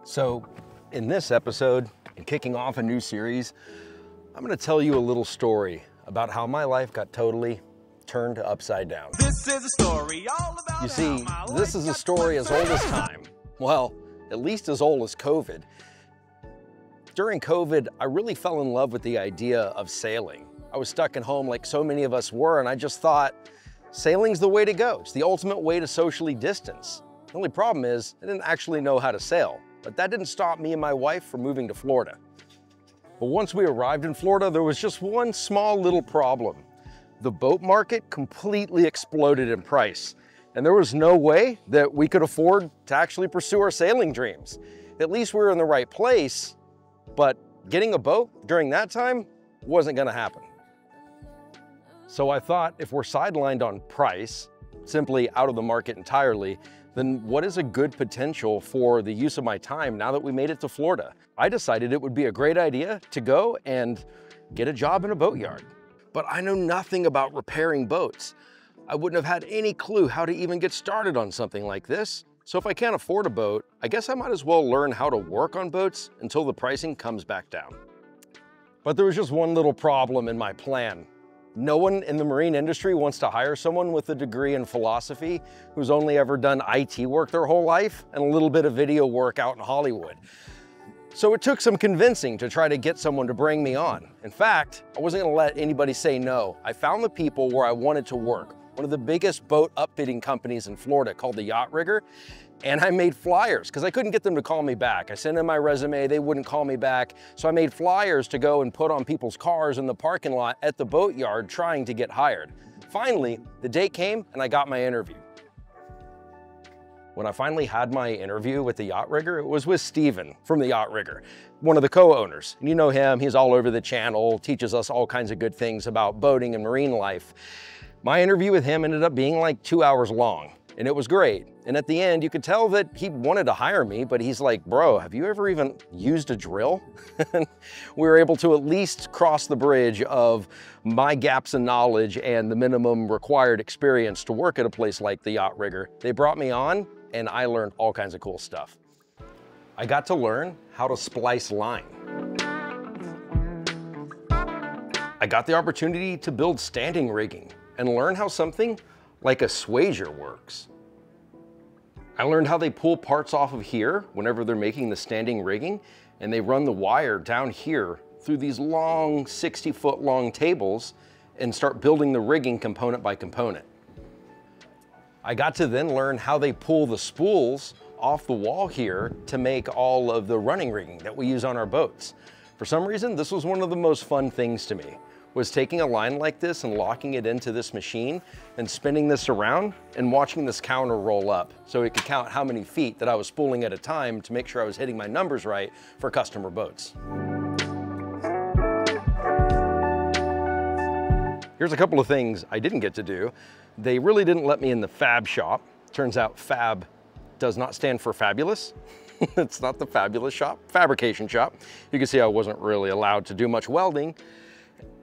So in this episode, and kicking off a new series, I'm gonna tell you a little story about how my life got totally turned upside down. This is a story all about You see, this is a story as old as time. Well, at least as old as COVID. During COVID, I really fell in love with the idea of sailing. I was stuck at home like so many of us were, and I just thought, sailing's the way to go. It's the ultimate way to socially distance. The only problem is, I didn't actually know how to sail, but that didn't stop me and my wife from moving to Florida. But once we arrived in Florida, there was just one small little problem. The boat market completely exploded in price, and there was no way that we could afford to actually pursue our sailing dreams. At least we were in the right place, but getting a boat during that time wasn't gonna happen. So I thought, if we're sidelined on price, simply out of the market entirely, then what is a good potential for the use of my time now that we made it to Florida? I decided it would be a great idea to go and get a job in a boatyard. But I know nothing about repairing boats. I wouldn't have had any clue how to even get started on something like this. So if I can't afford a boat, I guess I might as well learn how to work on boats until the pricing comes back down. But there was just one little problem in my plan. No one in the marine industry wants to hire someone with a degree in philosophy who's only ever done IT work their whole life and a little bit of video work out in Hollywood. So it took some convincing to try to get someone to bring me on. In fact, I wasn't gonna let anybody say no. I found the people where I wanted to work. One of the biggest boat upfitting companies in Florida called the Yacht Rigger. And I made flyers because I couldn't get them to call me back. I sent in my resume, they wouldn't call me back. So I made flyers to go and put on people's cars in the parking lot at the boatyard trying to get hired. Finally, the date came and I got my interview. When I finally had my interview with the Yacht Rigger, it was with Steven from the Yacht Rigger, one of the co-owners. And you know him, he's all over the channel, teaches us all kinds of good things about boating and marine life. My interview with him ended up being like 2 hours long, and it was great. And at the end, you could tell that he wanted to hire me, but he's like, bro, have you ever even used a drill? We were able to at least cross the bridge of my gaps in knowledge and the minimum required experience to work at a place like the Yacht Rigger. They brought me on, and I learned all kinds of cool stuff. I got to learn how to splice line. I got the opportunity to build standing rigging and learn how something like a swagger works. I learned how they pull parts off of here whenever they're making the standing rigging, and they run the wire down here through these long 60-foot long tables and start building the rigging component by component. I got to then learn how they pull the spools off the wall here to make all of the running rigging that we use on our boats. For some reason, this was one of the most fun things to me, was taking a line like this and locking it into this machine and spinning this around and watching this counter roll up so it could count how many feet that I was spooling at a time to make sure I was hitting my numbers right for customer boats. Here's a couple of things I didn't get to do. They really didn't let me in the fab shop. Turns out fab does not stand for fabulous. It's not the fabulous shop, fabrication shop. You can see I wasn't really allowed to do much welding.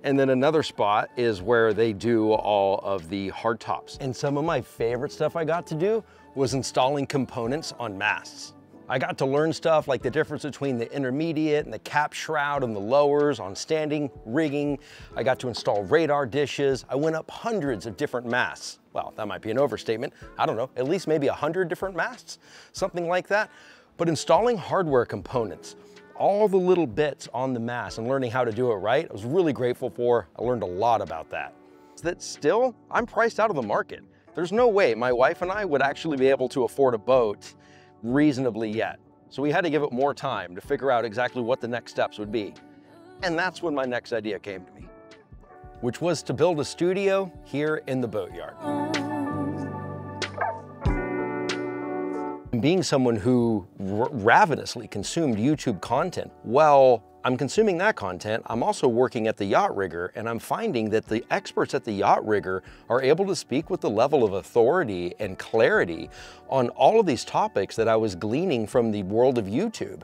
And then another spot is where they do all of the hard tops. And some of my favorite stuff I got to do was installing components on masts. I got to learn stuff like the difference between the intermediate and the cap shroud and the lowers on standing rigging. I got to install radar dishes. I went up hundreds of different masts. Well, that might be an overstatement. I don't know, at least maybe 100 different masts, something like that. But installing hardware components, all the little bits on the mast and learning how to do it right, I was really grateful for. I learned a lot about that. That still, I'm priced out of the market. There's no way my wife and I would actually be able to afford a boat reasonably yet. So we had to give it more time to figure out exactly what the next steps would be. And that's when my next idea came to me, which was to build a studio here in the boatyard. Being someone who ravenously consumed YouTube content, well, I'm consuming that content. I'm also working at the Yacht Rigger, and I'm finding that the experts at the Yacht Rigger are able to speak with the level of authority and clarity on all of these topics that I was gleaning from the world of YouTube.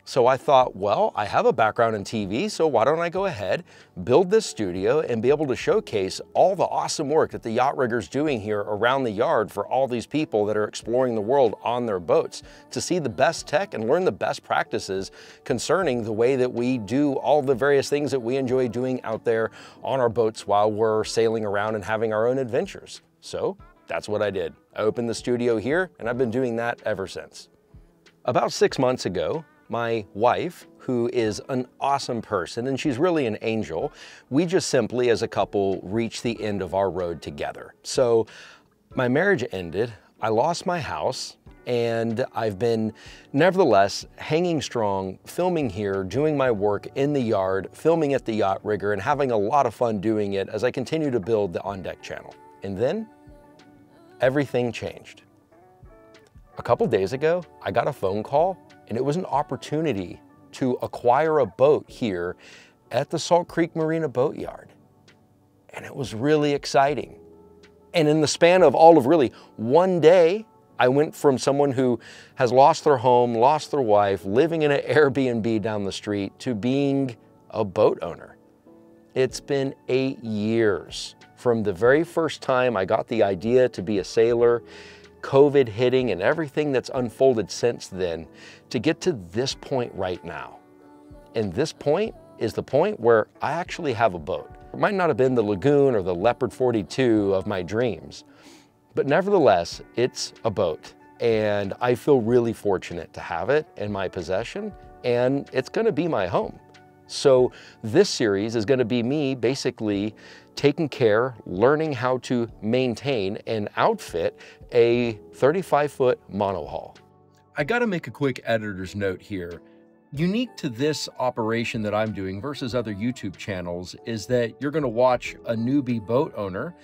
So I thought, well, I have a background in TV, so why don't I go ahead, build this studio and be able to showcase all the awesome work that the yacht rigger's doing here around the yard for all these people that are exploring the world on their boats, to see the best tech and learn the best practices concerning the way that we do all the various things that we enjoy doing out there on our boats while we're sailing around and having our own adventures. So that's what I did. I opened the studio here and I've been doing that ever since. About 6 months ago, my wife, who is an awesome person and she's really an angel, we just simply as a couple reached the end of our road together. So my marriage ended, I lost my house, and I've been nevertheless hanging strong, filming here, doing my work in the yard, filming at the Yacht Rigger, and having a lot of fun doing it as I continue to build the On Deck channel. And then everything changed. A couple days ago, I got a phone call, and it was an opportunity to acquire a boat here at the Salt Creek Marina Boatyard. And it was really exciting. And in the span of all of really one day, I went from someone who has lost their home, lost their wife, living in an Airbnb down the street, to being a boat owner. It's been 8 years from the very first time I got the idea to be a sailor, COVID hitting and everything that's unfolded since then, to get to this point right now. And this point is the point where I actually have a boat. It might not have been the Lagoon or the Leopard 42 of my dreams, but nevertheless, it's a boat. And I feel really fortunate to have it in my possession, and it's gonna be my home. So this series is gonna be me basically taking care, learning how to maintain and outfit a 35-foot monohull. I gotta make a quick editor's note here. Unique to this operation that I'm doing versus other YouTube channels is that you're gonna watch a newbie boat owner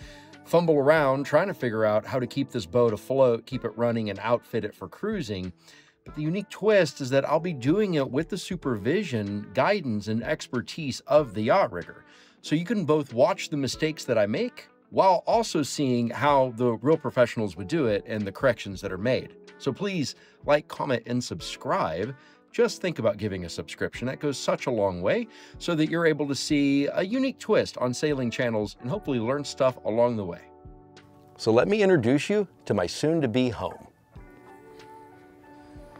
fumble around trying to figure out how to keep this boat afloat, keep it running, and outfit it for cruising. But the unique twist is that I'll be doing it with the supervision, guidance, and expertise of the yacht rigger. So you can both watch the mistakes that I make while also seeing how the real professionals would do it and the corrections that are made. So please like, comment, and subscribe. Just think about giving a subscription. That goes such a long way, so that you're able to see a unique twist on sailing channels and hopefully learn stuff along the way. So let me introduce you to my soon-to-be home.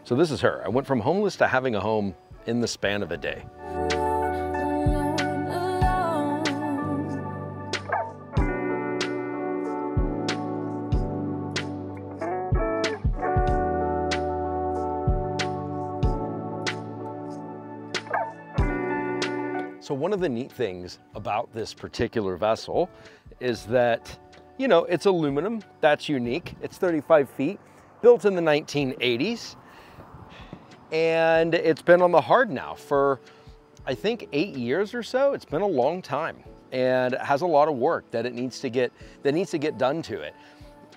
So this is her. I went from homeless to having a home in the span of a day. So one of the neat things about this particular vessel is that, you know, it's aluminum. That's unique. It's 35 feet, built in the 1980s. And it's been on the hard now for, I think, 8 years or so. It's been a long time, and it has a lot of work that needs to get done to it.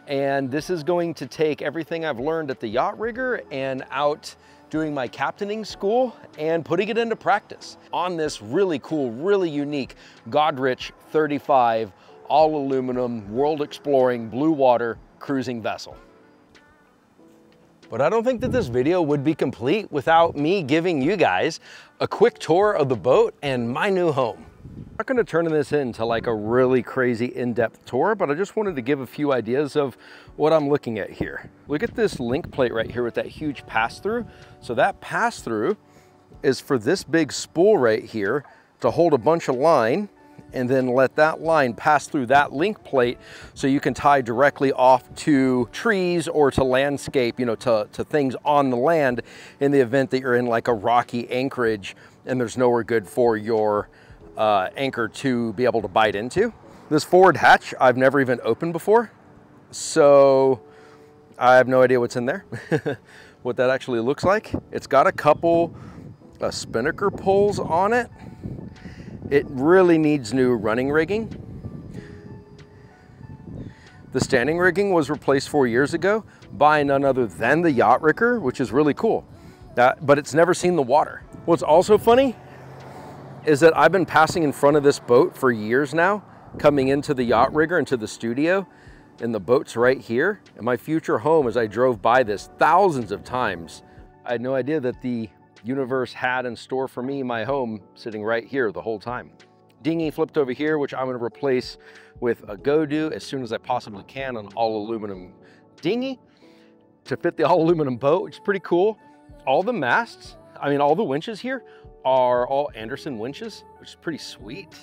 And this is going to take everything I've learned at the Yacht Rigger and out doing my captaining school and putting it into practice on this really cool, really unique Godrich 35 all aluminum world exploring blue water cruising vessel. But I don't think that this video would be complete without me giving you guys a quick tour of the boat and my new home. I'm not gonna turn this into like a really crazy in-depth tour, but I just wanted to give a few ideas of what I'm looking at here. Look at this link plate right here with that huge pass-through. So that pass-through is for this big spool right here to hold a bunch of line and then let that line pass through that link plate so you can tie directly off to trees or to landscape, you know, to things on the land in the event that you're in like a rocky anchorage and there's nowhere good for your anchor to be able to bite into. This forward hatch I've never even opened before, so I have no idea what's in there, what that actually looks like. It's got a couple spinnaker pulls on it. It really needs new running rigging. The standing rigging was replaced 4 years ago by none other than the Yacht Rigger, which is really cool. But it's never seen the water. What's also funny is that I've been passing in front of this boat for years now, coming into the Yacht Rigger, into the studio, and the boat's right here. And my future home, as I drove by this thousands of times, I had no idea that the universe had in store for me, my home, sitting right here the whole time. Dinghy flipped over here, which I'm gonna replace with a go-do as soon as I possibly can, an all aluminum dinghy to fit the all aluminum boat, which is pretty cool. All the masts, I mean, all the winches here are all Anderson winches, which is pretty sweet.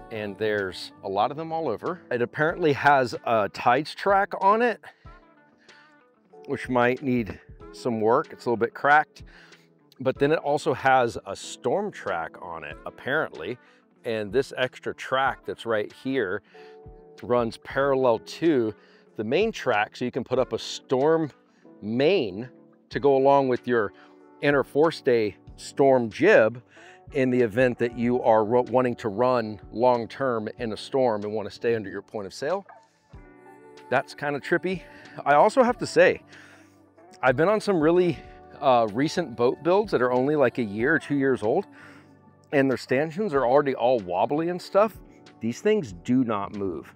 And there's a lot of them all over. It apparently has a tides track on it, which might need some work. It's a little bit cracked, but then it also has a storm track on it, apparently. And this extra track that's right here runs parallel to the main track, so you can put up a storm main to go along with your inner forestay storm jib in the event that you are wanting to run long-term in a storm and want to stay under your point of sail. That's kind of trippy. I also have to say, I've been on some really recent boat builds that are only like a year or 2 years old, and their stanchions are already all wobbly and stuff. These things do not move.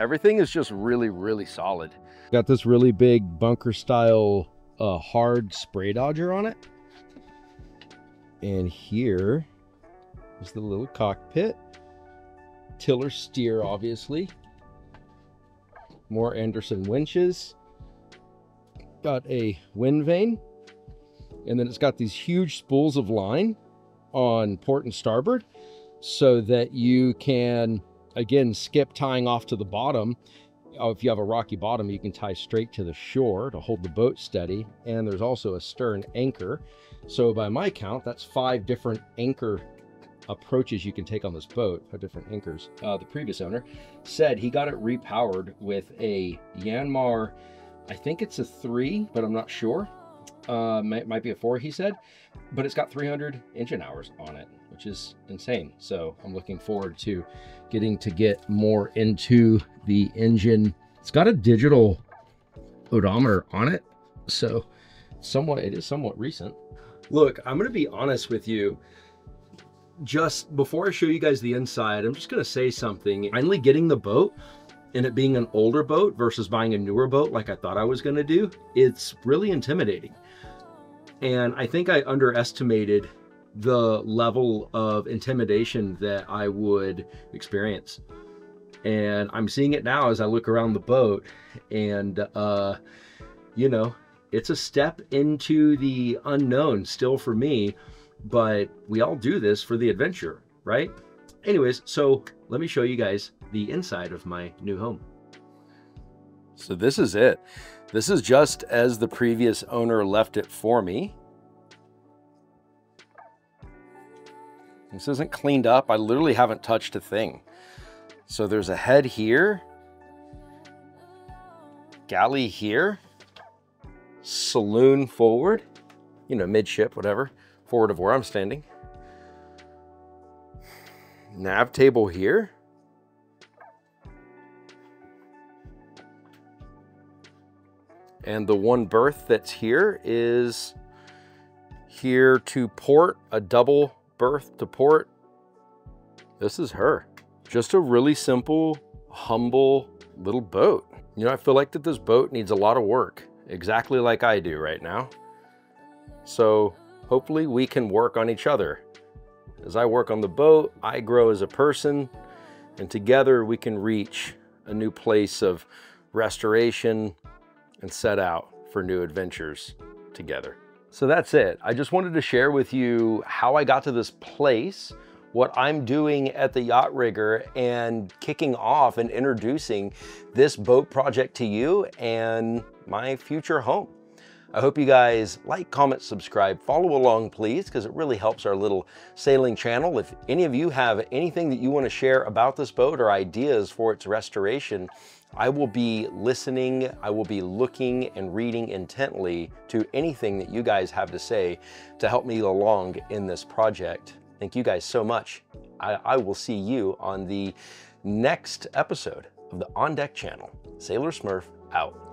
Everything is just really, really solid. Got this really big bunker style hard spray dodger on it. And here is the little cockpit. Tiller steer, obviously. More Anderson winches. Got a wind vane. And then it's got these huge spools of line on port and starboard so that you can, again, skip tying off to the bottom. If you have a rocky bottom, you can tie straight to the shore to hold the boat steady. And there's also a stern anchor. So by my count, that's 5 different anchor approaches you can take on this boat, 5 different anchors. The previous owner said he got it repowered with a Yanmar, I think it's a 3, but I'm not sure. Might be a 4, he said, but it's got 300 engine hours on it, which is insane. So I'm looking forward to get more into the engine. It's got a digital odometer on it, so it is somewhat recent. Look, I'm going to be honest with you. Just before I show you guys the inside, I'm just going to say something. Finally getting the boat and it being an older boat versus buying a newer boat like I thought I was going to do, it's really intimidating. And I think I underestimated the level of intimidation that I would experience. And I'm seeing it now as I look around the boat, and you know, it's a step into the unknown still for me, but we all do this for the adventure, right? Anyways, so let me show you guys the inside of my new home. So this is it. This is just as the previous owner left it for me. This isn't cleaned up. I literally haven't touched a thing. So there's a head here, galley here, saloon forward, you know, midship, whatever, forward of where I'm standing. Nav table here. And the one berth that's here is here to port, a double berth to port. This is her. Just a really simple, humble little boat. You know, I feel like that this boat needs a lot of work, exactly like I do right now. So hopefully we can work on each other. As I work on the boat, I grow as a person, and together we can reach a new place of restoration and set out for new adventures together. So that's it. I just wanted to share with you how I got to this place, what I'm doing at the Yacht Rigger, and kicking off and introducing this boat project to you and my future home. I hope you guys like, comment, subscribe, follow along, please, because it really helps our little sailing channel. If any of you have anything that you want to share about this boat or ideas for its restoration, I will be listening, I will be looking and reading intently to anything that you guys have to say to help me along in this project. Thank you guys so much. I will see you on the next episode of the On Deck channel. Sailor Smurf out.